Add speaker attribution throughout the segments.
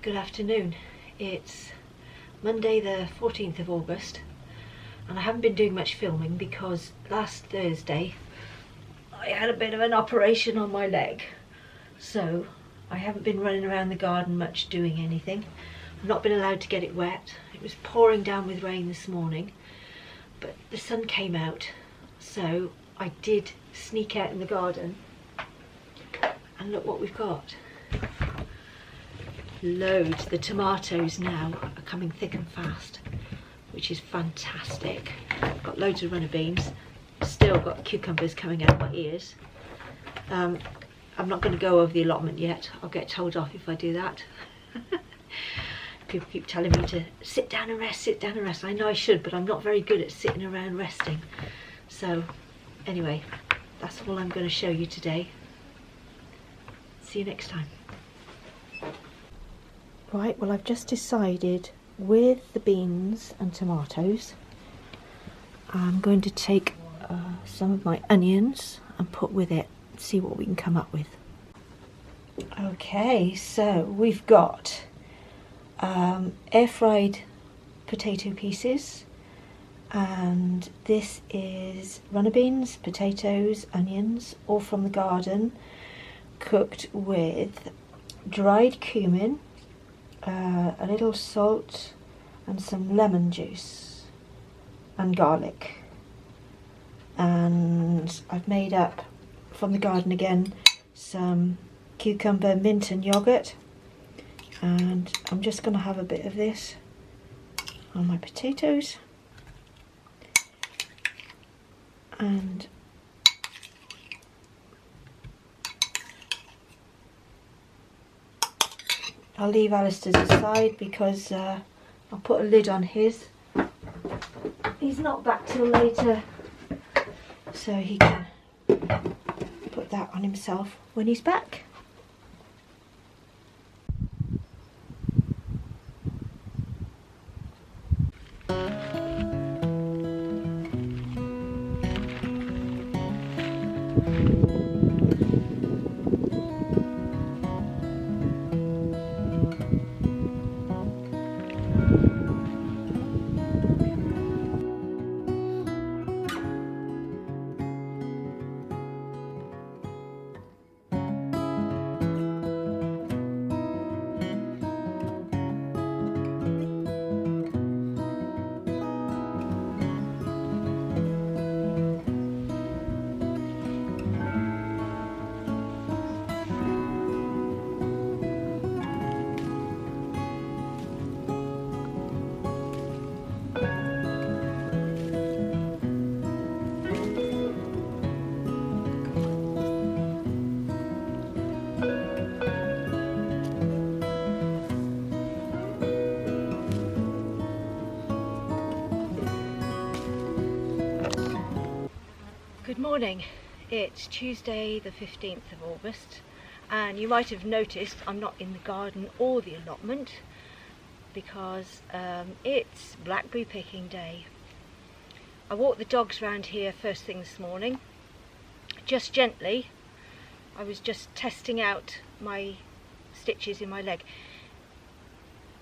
Speaker 1: Good afternoon. It's Monday the 14th of August and I haven't been doing much filming because last Thursday I had a bit of an operation on my leg, so I haven't been running around the garden much doing anything. I've not been allowed to get it wet. It was pouring down with rain this morning, but the sun came out, so I did sneak out in the garden and look what we've got. Loads. The tomatoes now are coming thick and fast, which is fantastic. I've got loads of runner beans, still got cucumbers coming out of my ears. I'm not going to go over the allotment yet. I'll get told off if I do that. People keep telling me to sit down and rest, sit down and rest. I know I should, but I'm not very good at sitting around resting. So anyway, that's all I'm going to show you today. See you next time. Right, well, I've just decided with the beans and tomatoes, I'm going to take some of my onions and put with it, see what we can come up with. Okay, so we've got air fried potato pieces, and this is runner beans, potatoes, onions, all from the garden, cooked with dried cumin, a little salt and some lemon juice and garlic. And I've made up from the garden again some cucumber, mint and yogurt, and I'm just going to have a bit of this on my potatoes, and I'll leave Alistair's aside because I'll put a lid on his. He's not back till later, so he can put that on himself when he's back. Good morning. It's Tuesday the 15th of August, and you might have noticed I'm not in the garden or the allotment because it's blackberry picking day. I walked the dogs around here first thing this morning, just gently. I was just testing out my stitches in my leg.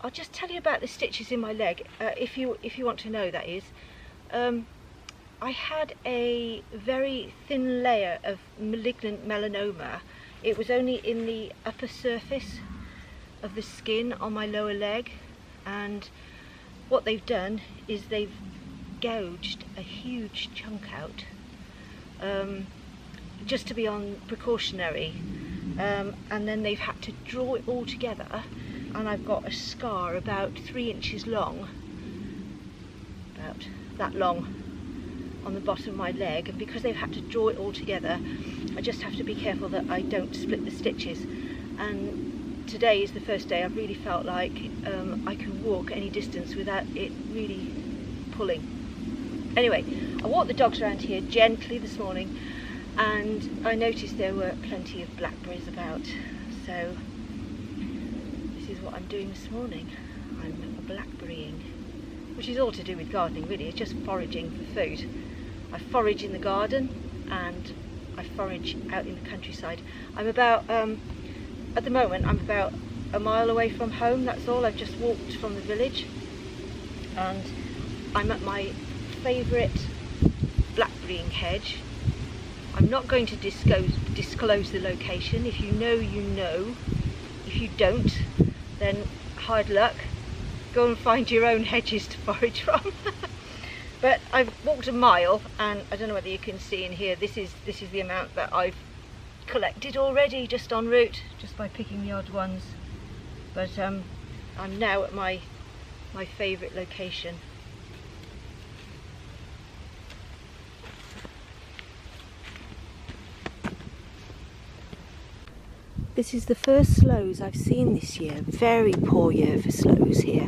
Speaker 1: I'll just tell you about the stitches in my leg, if you want to know, that is. I had a very thin layer of malignant melanoma. It was only in the upper surface of the skin on my lower leg, and what they've done is they've gouged a huge chunk out, just to be on precautionary, and then they've had to draw it all together, and I've got a scar about 3 inches long, about that long, on the bottom of my leg, and because they've had to draw it all together, I just have to be careful that I don't split the stitches. And today is the first day I've really felt like I can walk any distance without it really pulling. Anyway, I walked the dogs around here gently this morning, and I noticed there were plenty of blackberries about, so this is what I'm doing this morning. I'm blackberrying, which is all to do with gardening really. It's just foraging for food. I forage in the garden and I forage out in the countryside. I'm about, at the moment, I'm about a mile away from home, that's all. I've just walked from the village and I'm at my favourite blackberrying hedge. I'm not going to disclose the location. If you know, you know. If you don't, then hard luck. Go and find your own hedges to forage from. But I've walked a mile, and I don't know whether you can see in here, this is the amount that I've collected already just en route, just by picking the odd ones. But I'm now at my favourite location. This is the first sloes I've seen this year. Very poor year for sloes here.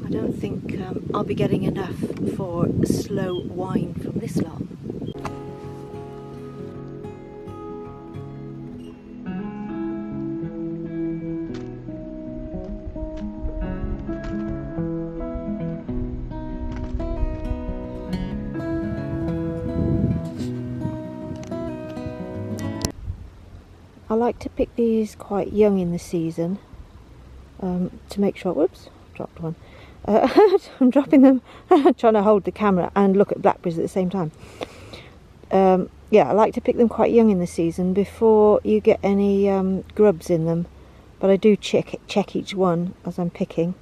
Speaker 1: I don't think I'll be getting enough for sloe wine from this lot. I like to pick these quite young in the season to make sure, whoops, dropped one. I'm dropping them, trying to hold the camera and look at blackberries at the same time. Yeah, I like to pick them quite young in the season before you get any grubs in them, but I do check each one as I'm picking.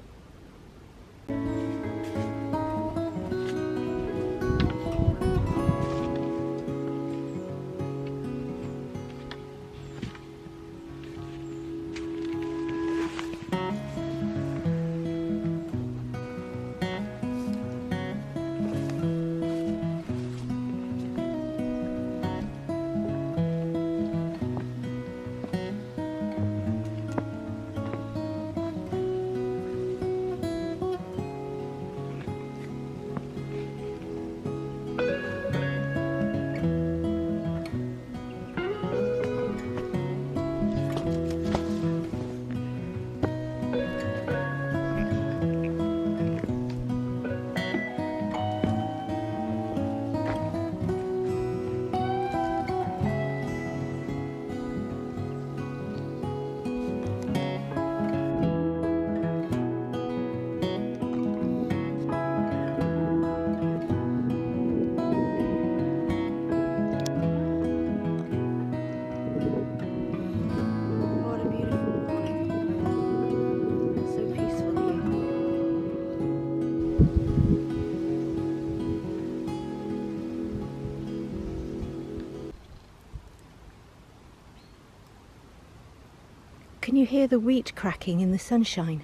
Speaker 1: Can you hear the wheat cracking in the sunshine?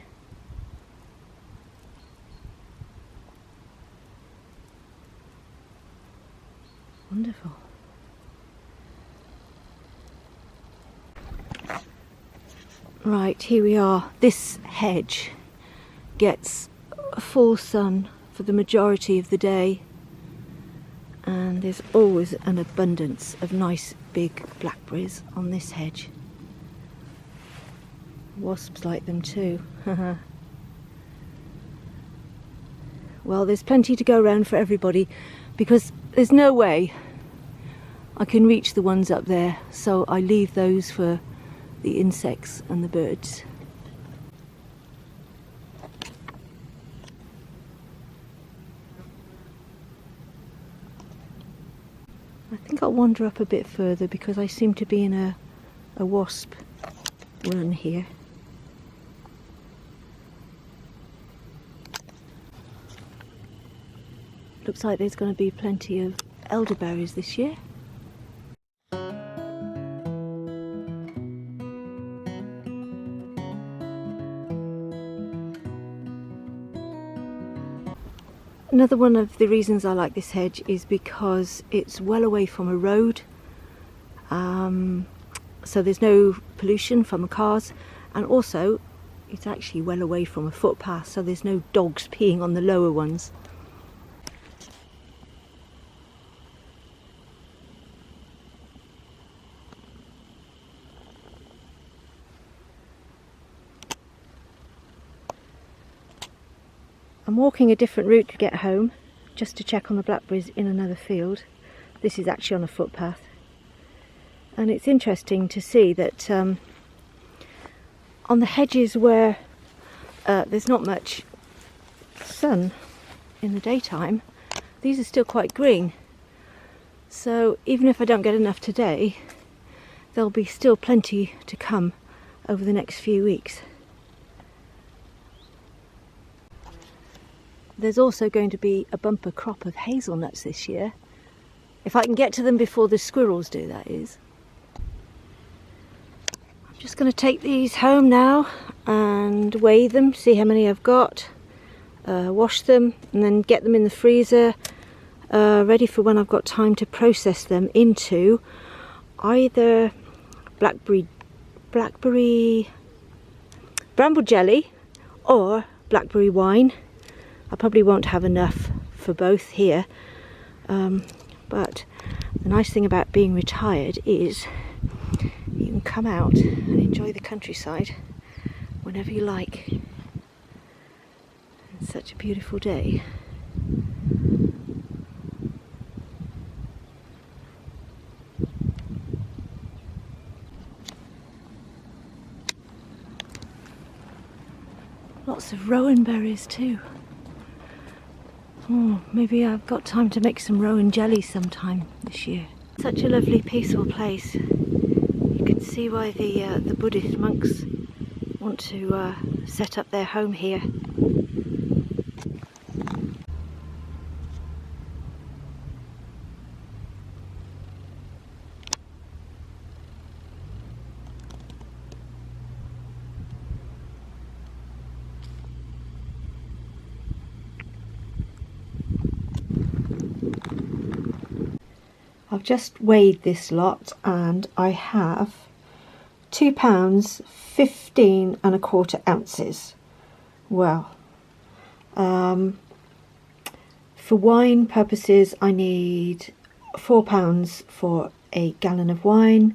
Speaker 1: Wonderful. Right, here we are. This hedge gets full sun for the majority of the day, and there's always an abundance of nice big blackberries on this hedge. Wasps like them too. Well, there's plenty to go around for everybody, because there's no way I can reach the ones up there, so I leave those for the insects and the birds. I think I'll wander up a bit further because I seem to be in a wasp run here. Looks like there's going to be plenty of elderberries this year. Another one of the reasons I like this hedge is because it's well away from a road, so there's no pollution from the cars, and also it's actually well away from a footpath, so there's no dogs peeing on the lower ones. I'm walking a different route to get home, just to check on the blackberries in another field. This is actually on a footpath. And it's interesting to see that on the hedges where there's not much sun in the daytime, these are still quite green. So even if I don't get enough today, there'll be still plenty to come over the next few weeks. There's also going to be a bumper crop of hazelnuts this year. If I can get to them before the squirrels do, that is. I'm just going to take these home now and weigh them, see how many I've got, wash them, and then get them in the freezer, ready for when I've got time to process them into either blackberry bramble jelly or blackberry wine. I probably won't have enough for both here, but the nice thing about being retired is you can come out and enjoy the countryside whenever you like. It's such a beautiful day. Lots of rowan berries too. Oh, maybe I've got time to make some rowan jelly sometime this year. Such a lovely, peaceful place. You can see why the Buddhist monks want to set up their home here. I've just weighed this lot and I have £2 15 1/4 ounces. Well, for wine purposes I need £4 for a gallon of wine,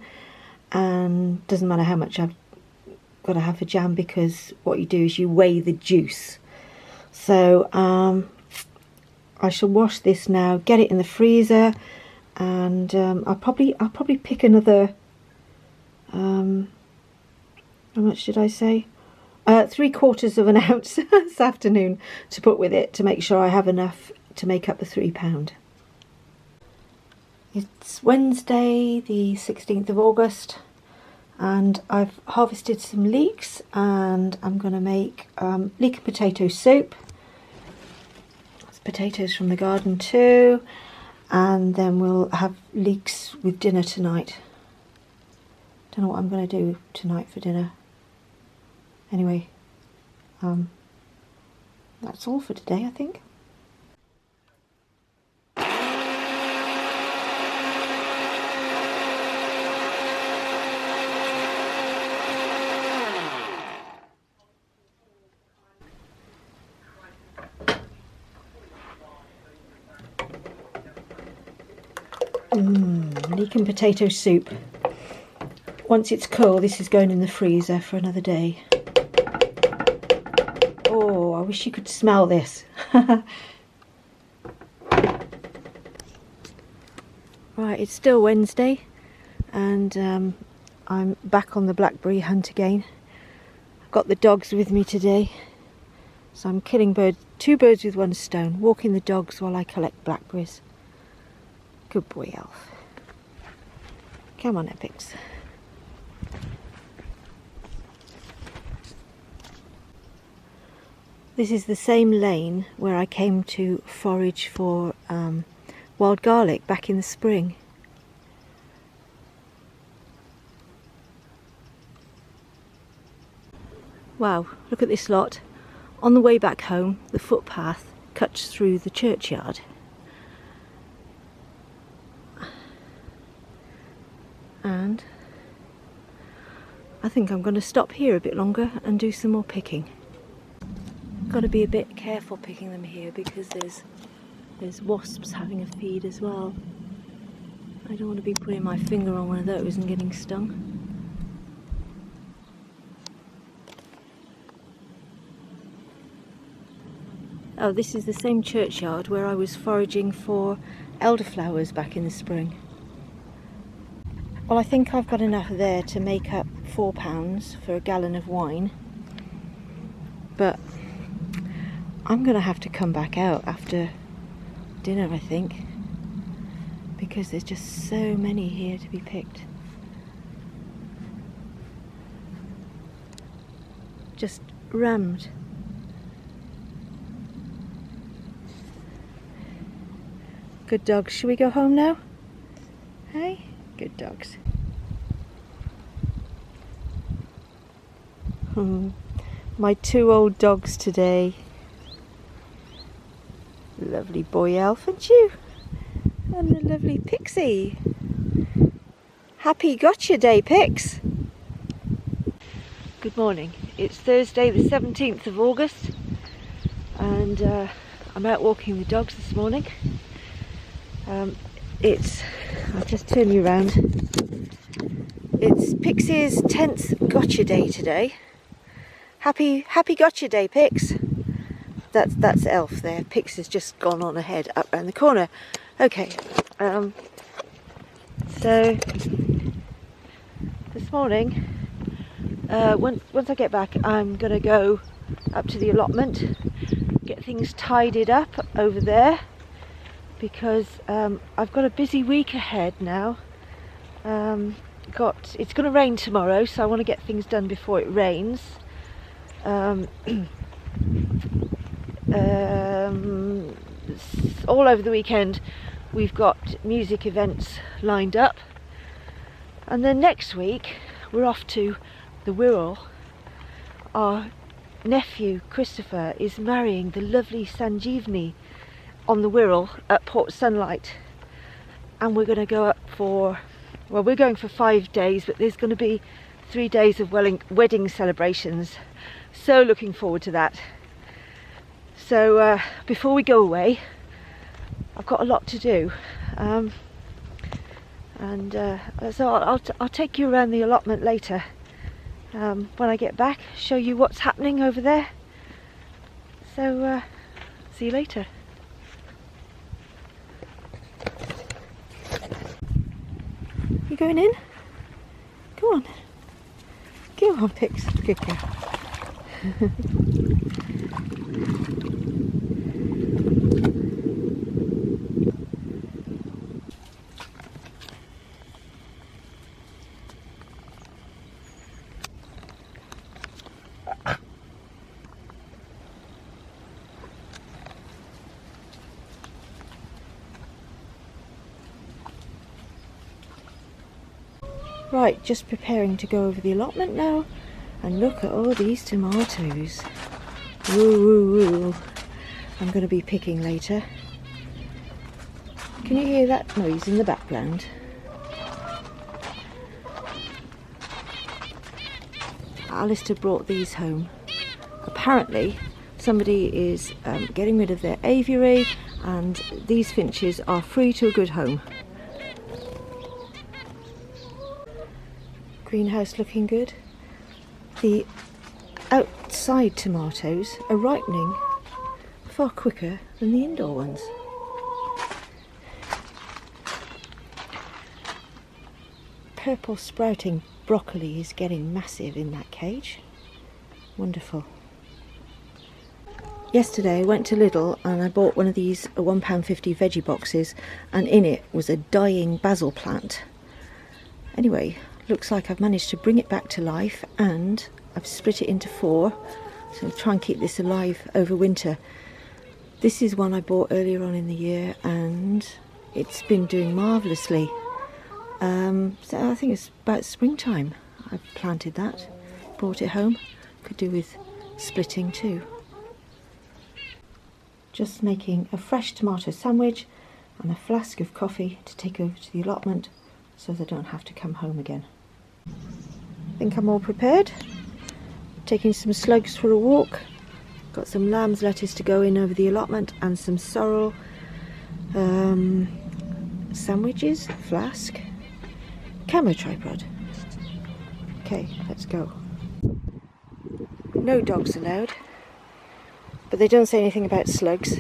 Speaker 1: and doesn't matter how much I've got to have for jam, because what you do is you weigh the juice. So I shall wash this now, get it in the freezer, and I'll probably pick another, how much did I say? 3/4 of an ounce this afternoon to put with it, to make sure I have enough to make up the £3. It's Wednesday the 16th of August, and I've harvested some leeks, and I'm going to make leek and potato soup. There's potatoes from the garden too. And then we'll have leeks with dinner tonight. Don't know what I'm going to do tonight for dinner. Anyway, that's all for today, I think. Leek and potato soup. Once it's cool, this is going in the freezer for another day. Oh, I wish you could smell this. Right, it's still Wednesday, and I'm back on the blackberry hunt again. I've got the dogs with me today, so I'm killing two birds with one stone, walking the dogs while I collect blackberries. Good boy, Elf. Come on, Epics. This is the same lane where I came to forage for wild garlic back in the spring. Wow, look at this lot. On the way back home, the footpath cuts through the churchyard. And I think I'm going to stop here a bit longer and do some more picking. Got to be a bit careful picking them here, because there's wasps having a feed as well. I don't want to be putting my finger on one of those and getting stung. Oh, this is the same churchyard where I was foraging for elderflowers back in the spring. Well, I think I've got enough there to make up £4 for a gallon of wine, but I'm gonna have to come back out after dinner, I think, because there's just so many here to be picked. Just rammed. Good dogs. Should we go home now? Hey? Good dogs. My 2 old dogs today. Lovely boy elf and you. And the lovely Pixie. Happy gotcha day, Pix. Good morning. It's Thursday the 17th of August and I'm out walking the dogs this morning. I'll just turn you around. It's Pixie's 10th gotcha day today. Happy gotcha day, Pix. That's Elf there. Pix has just gone on ahead up round the corner. Okay. So this morning, once I get back, I'm gonna go up to the allotment, get things tidied up over there, because I've got a busy week ahead now. It's going to rain tomorrow, so I want to get things done before it rains. All over the weekend we've got music events lined up, and then next week we're off to the Wirral. Our nephew Christopher is marrying the lovely Sanjeevani on the Wirral at Port Sunlight, and we're going to go up for, well, we're going for 5 days, but there's going to be 3 days of wedding celebrations, so looking forward to that. So before we go away, I've got a lot to do, so I'll take you around the allotment later when I get back, show you what's happening over there. So see you later. You going in? Go on. Go on, Pix. Good girl. Right, just preparing to go over the allotment now, and look at all these tomatoes. Woo woo woo. I'm going to be picking later. Can you hear that noise in the background? Alistair brought these home. Apparently somebody is getting rid of their aviary, and these finches are free to a good home. Greenhouse looking good. The outside tomatoes are ripening far quicker than the indoor ones. Purple sprouting broccoli is getting massive in that cage. Wonderful. Yesterday I went to Lidl and I bought one of these £1.50 veggie boxes, and in it was a dying basil plant. Anyway, looks like I've managed to bring it back to life, and I've split it into 4, so I'll try and keep this alive over winter. This is one I bought earlier on in the year, and it's been doing marvellously. So I think it's about springtime I planted that, brought it home. Could do with splitting too. Just making a fresh tomato sandwich and a flask of coffee to take over to the allotment, so they don't have to come home again. I think I'm all prepared. Taking some slugs for a walk. Got some lamb's lettuce to go in over the allotment, and some sorrel sandwiches, flask, camera tripod. Okay, let's go. No dogs allowed, but they don't say anything about slugs,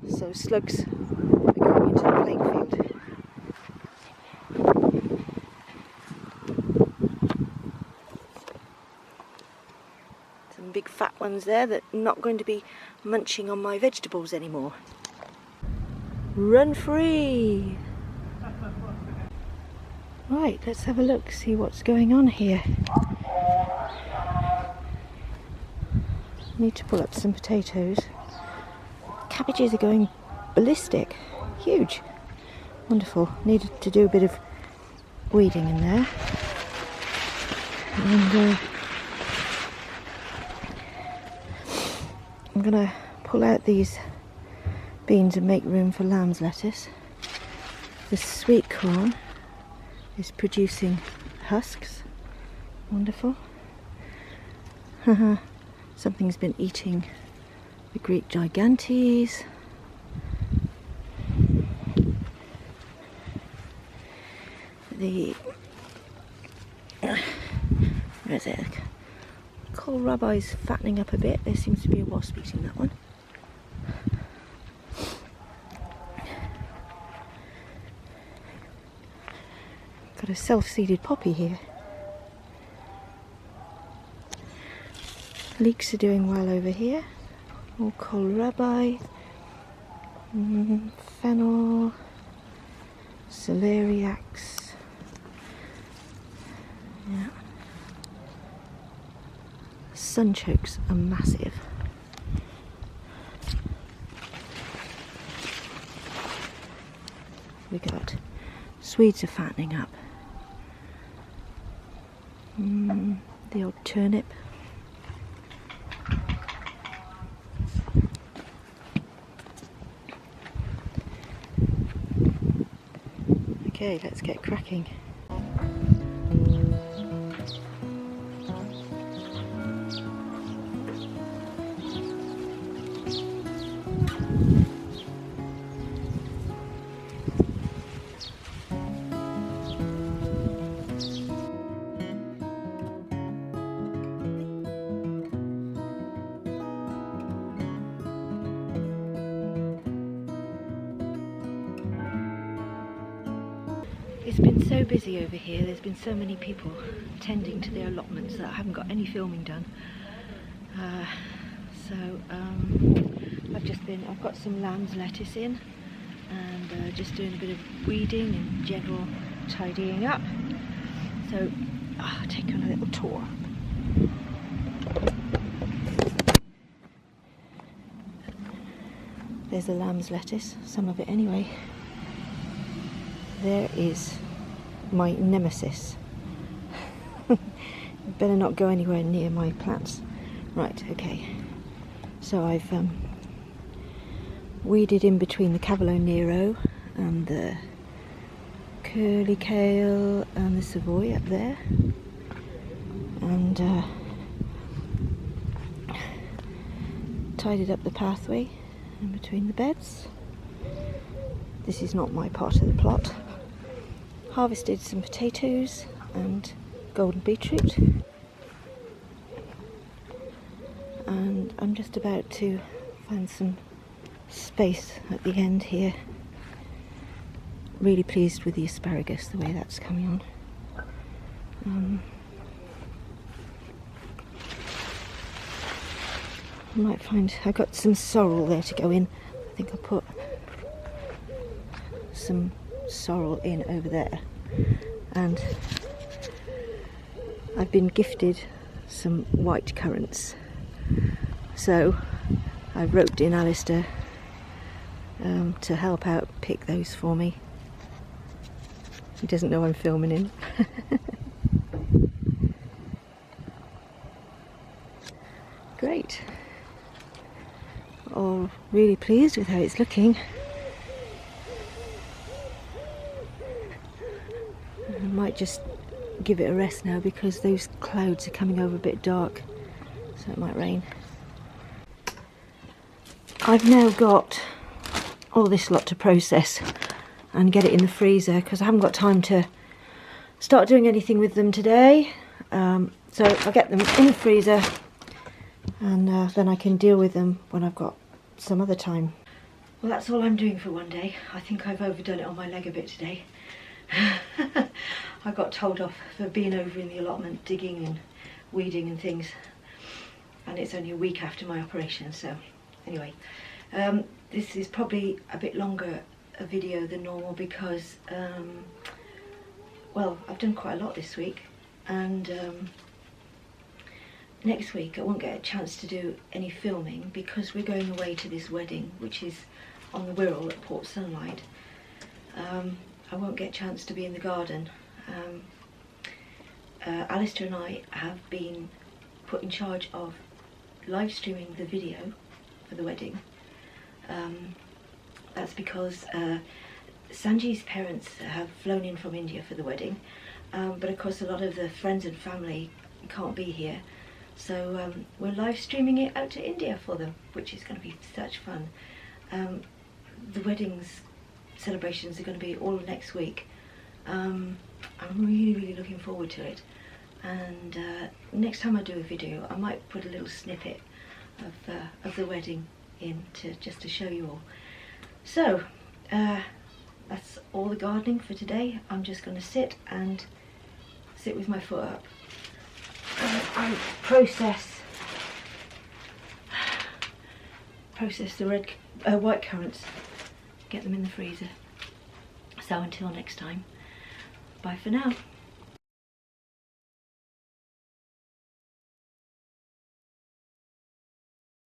Speaker 1: so slugs are going into the playing field. Some big fat ones there that are not going to be munching on my vegetables anymore. Run free! Right, let's have a look, see what's going on here. Need to pull up some potatoes. Cabbages are going ballistic. Huge. Wonderful. Needed to do a bit of weeding in there. And I'm going to pull out these beans and make room for lamb's lettuce. The sweet corn is producing husks. Wonderful. Something's been eating the Greek gigantes. The where is it? Kohlrabi's fattening up a bit. There seems to be a wasp eating that one. Got a self-seeded poppy here. Leeks are doing well over here. More kohlrabi, fennel, celeriacs. Yeah. Sunchokes are massive. We got Swedes are fattening up. The old turnip. Okay, let's get cracking. It's been so busy over here, there's been so many people tending to their allotments that I haven't got any filming done. I've got some lamb's lettuce in and just doing a bit of weeding and general tidying up. So I'll take on a little tour. There's the lamb's lettuce, some of it anyway. There is my nemesis. Better not go anywhere near my plants. Right, okay. So I've weeded in between the Cavolo Nero and the curly kale and the Savoy up there. And tidied up the pathway in between the beds. This is not my part of the plot. Harvested some potatoes and golden beetroot, and I'm just about to find some space at the end here. Really pleased with the asparagus, the way that's coming on. I might find, I got some sorrel there to go in. I think I'll put some sorrel in over there, and I've been gifted some white currants, so I roped in Alistair to help out pick those for me. He doesn't know I'm filming him. Great. Oh, really pleased with how it's looking. I might just give it a rest now because those clouds are coming over a bit dark, so it might rain. I've now got all this lot to process and get it in the freezer because I haven't got time to start doing anything with them today. So I'll get them in the freezer and then I can deal with them when I've got some other time. Well, that's all I'm doing for one day. I think I've overdone it on my leg a bit today. I got told off for being over in the allotment, digging and weeding and things. and it's only a week after my operation. So anyway, this is probably a bit longer a video than normal because well, I've done quite a lot this week, and next week I won't get a chance to do any filming because we're going away to this wedding which is on the Wirral at Port Sunlight. I won't get a chance to be in the garden. Alistair and I have been put in charge of live streaming the video for the wedding. That's because Sanji's parents have flown in from India for the wedding, but of course a lot of the friends and family can't be here, so we're live streaming it out to India for them, which is going to be such fun. The wedding's celebrations are going to be all next week. I'm really looking forward to it, and next time I do a video I might put a little snippet of the wedding in just to show you all. So that's all the gardening for today. I'm just going to sit with my foot up and process the white currants, get them in the freezer. So until next time, bye for now.